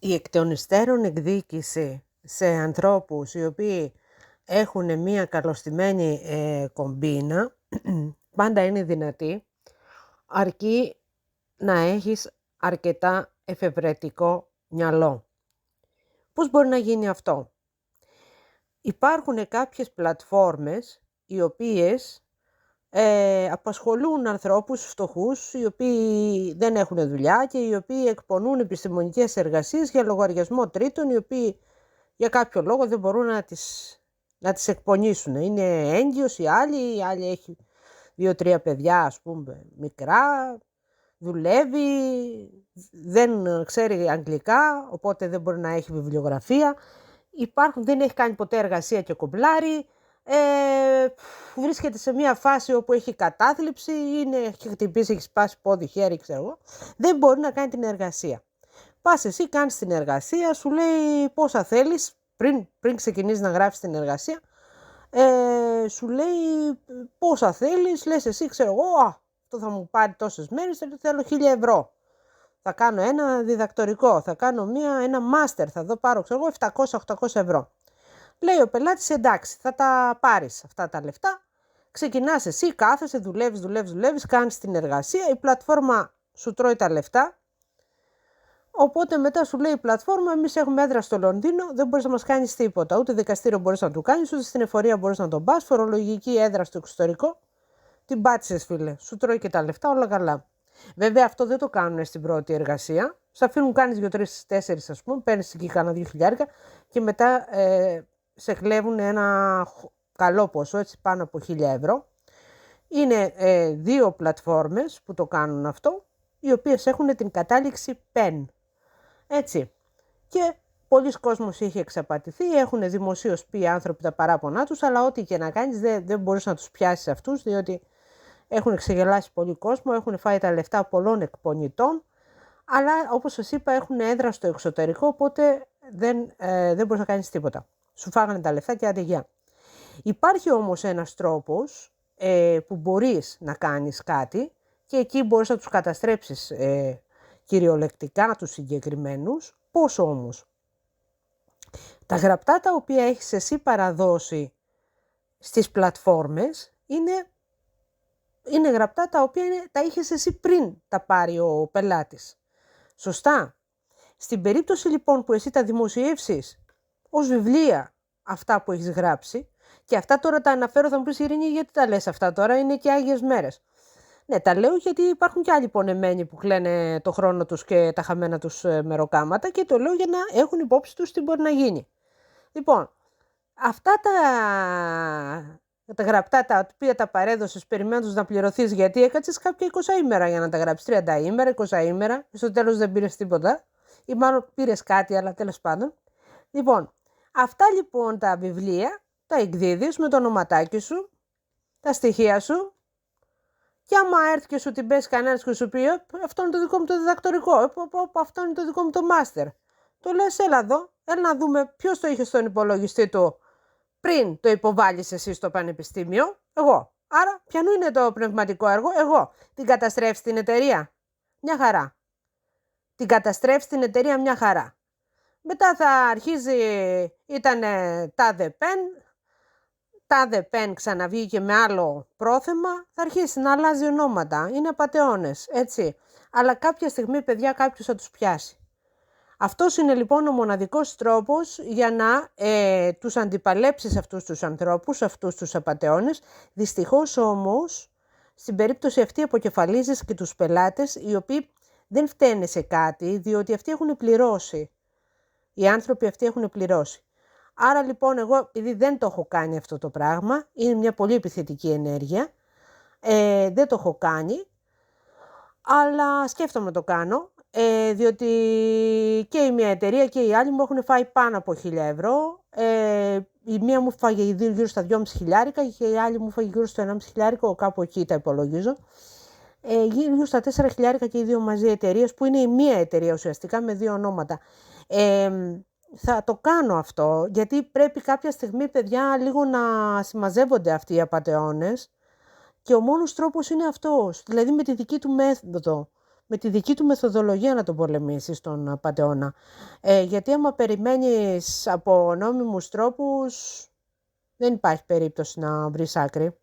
η εκ των υστέρων εκδίκηση σε ανθρώπους οι οποίοι έχουν μία καλωστημένη κομπίνα πάντα είναι δυνατή, αρκεί να έχεις αρκετά εφευρετικό μυαλό. Πώς μπορεί να γίνει αυτό? Υπάρχουν κάποιες πλατφόρμες οι οποίες απασχολούν ανθρώπους φτωχούς οι οποίοι δεν έχουν δουλειά και οι οποίοι εκπονούν επιστημονικές εργασίες για λογαριασμό τρίτων, οι οποίοι για κάποιο λόγο δεν μπορούν να τις εκπονήσουν. Είναι έγκυος η άλλη έχει 2-3 παιδιά ας πούμε μικρά, δουλεύει, δεν ξέρει αγγλικά, οπότε δεν μπορεί να έχει βιβλιογραφία. Δεν έχει κάνει ποτέ εργασία και κομπλάρει. Βρίσκεται σε μια φάση όπου έχει κατάθλιψη, έχει χτυπήσει, έχει σπάσει πόδι, χέρι, ξέρω εγώ. Δεν μπορεί να κάνει την εργασία. Πας εσύ, κάνεις την εργασία, σου λέει πόσα θέλεις, πριν ξεκινήσεις να γράφεις την εργασία, σου λέει πόσα θέλεις, λες εσύ, ξέρω εγώ, αυτό θα μου πάρει τόσες μέρες, θέλω 1.000 ευρώ. Θα κάνω ένα διδακτορικό, θα κάνω ένα μάστερ, θα πάρω, ξέρω εγώ, 700-800 ευρώ. Λέει ο πελάτης, εντάξει, θα τα πάρεις αυτά τα λεφτά, ξεκινάς εσύ, κάθεσαι, δουλεύεις, κάνεις την εργασία, η πλατφόρμα σου τρώει τα λεφτά, οπότε μετά σου λέει η πλατφόρμα, εμείς έχουμε έδρα στο Λονδίνο, δεν μπορείς να μας κάνεις τίποτα, ούτε δικαστήριο μπορείς να του κάνεις, ούτε στην εφορία μπορείς να τον πας, φορολογική έδρα στο εξωτερικό, την πάτησες φίλε, σου τρώει και τα λεφτά, όλα καλά. Βέβαια αυτό δεν το κάνουν στην πρώτη εργασία, σε αφήνουν κάνεις 2-3-4 ας πούμε, παίρνεις εκεί κάνα 2.000 και μετά σε κλέβουν ένα καλό ποσό, έτσι πάνω από 1.000 ευρώ. Είναι 2 πλατφόρμες που το κάνουν αυτό, οι οποίες έχουν την κατάληξη PEN. Έτσι. Και πολλοί κόσμος είχε εξαπατηθεί, έχουν δημοσίως πει οι άνθρωποι τα παράπονά τους, αλλά ό,τι και να κάνεις δεν μπορείς να τους πιάσεις αυτούς, διότι έχουν ξεγελάσει πολύ κόσμο, έχουν φάει τα λεφτά πολλών εκπονητών, αλλά όπως σας είπα έχουν έδρα στο εξωτερικό, οπότε δεν μπορείς να κάνεις τίποτα. Σου φάγανε τα λεφτά και άντε γεια. Υπάρχει όμως ένας τρόπος που μπορείς να κάνεις κάτι και εκεί μπορείς να τους καταστρέψεις κυριολεκτικά τους συγκεκριμένους. Πώς όμως? Τα γραπτά τα οποία έχεις εσύ παραδώσει στις πλατφόρμες είναι γραπτά τα οποία τα είχες εσύ πριν τα πάρει ο πελάτης. Σωστά. Στην περίπτωση λοιπόν που εσύ τα δημοσιεύσεις ως βιβλία αυτά που έχεις γράψει, και αυτά τώρα τα αναφέρω, θα μου πεις Ειρήνη γιατί τα λες αυτά τώρα, είναι και Άγιες Μέρες. Ναι, τα λέω γιατί υπάρχουν και άλλοι πονεμένοι που κλαίνε το χρόνο τους και τα χαμένα τους μεροκάματα και το λέω για να έχουν υπόψη τους τι μπορεί να γίνει. Λοιπόν, αυτά τα γραπτά τα οποία τα παρέδωσες περιμένοντας να πληρωθείς, γιατί έκατσες κάποια 20 ημέρα για να τα γράψεις, 30 ημέρα, 20 ημέρα, στο τέλος δεν πήρες τίποτα ή μάλλον πήρες κάτι, αλλά τέλος πάντων. Λοιπόν, αυτά λοιπόν τα βιβλία τα εκδίδεις με το ονοματάκι σου, τα στοιχεία σου, και άμα έρθει και σου την πέσει κανένας και σου πει αυτό είναι το δικό μου το διδακτορικό, αυτό είναι το δικό μου το μάστερ, το λες έλα εδώ, έλα να δούμε ποιος το είχε στον υπολογιστή του πριν το υποβάλεις εσύ στο πανεπιστήμιο, εγώ. Άρα ποιανού είναι το πνευματικό έργο? Εγώ. Την καταστρέφεις την εταιρεία? Μια χαρά. Την καταστρέφεις την εταιρεία? Μια χαρά. Μετά θα αρχίζει, ήτανε τάδε πεν ξαναβγήκε με άλλο πρόθεμα, θα αρχίσει να αλλάζει ονόματα, είναι απατεώνες, έτσι. Αλλά κάποια στιγμή, παιδιά, κάποιος θα τους πιάσει. Αυτός είναι λοιπόν ο μοναδικός τρόπος για να τους αντιπαλέψεις αυτούς τους ανθρώπους, αυτούς τους απατεώνες. Δυστυχώς όμως, στην περίπτωση αυτή αποκεφαλίζεις και τους πελάτες, οι οποίοι δεν φταίνε σε κάτι, διότι αυτοί έχουν πληρώσει. Οι άνθρωποι αυτοί έχουν πληρώσει. Άρα λοιπόν εγώ, επειδή δεν το έχω κάνει αυτό το πράγμα, είναι μια πολύ επιθετική ενέργεια, δεν το έχω κάνει, αλλά σκέφτομαι να το κάνω, διότι και η μια εταιρεία και η άλλη μου έχουν φάει πάνω από 1.000 ευρώ, η μία μου φάγε γύρω στα 2.500 και η άλλη μου φάγε γύρω στο 1.500, κάπου εκεί τα υπολογίζω, γύρω στα 4.000 και οι δύο μαζί εταιρείες, που είναι η μία εταιρεία ουσιαστικά με δύο ονόματα. Θα το κάνω αυτό, γιατί πρέπει κάποια στιγμή, παιδιά, λίγο να συμμαζεύονται αυτοί οι απατεώνες και ο μόνος τρόπος είναι αυτός, δηλαδή με τη δική του μέθοδο. με τη δική του μεθοδολογία να τον πολεμήσεις τον απατεώνα. Γιατί άμα περιμένεις από νόμιμους τρόπους, δεν υπάρχει περίπτωση να βρεις άκρη.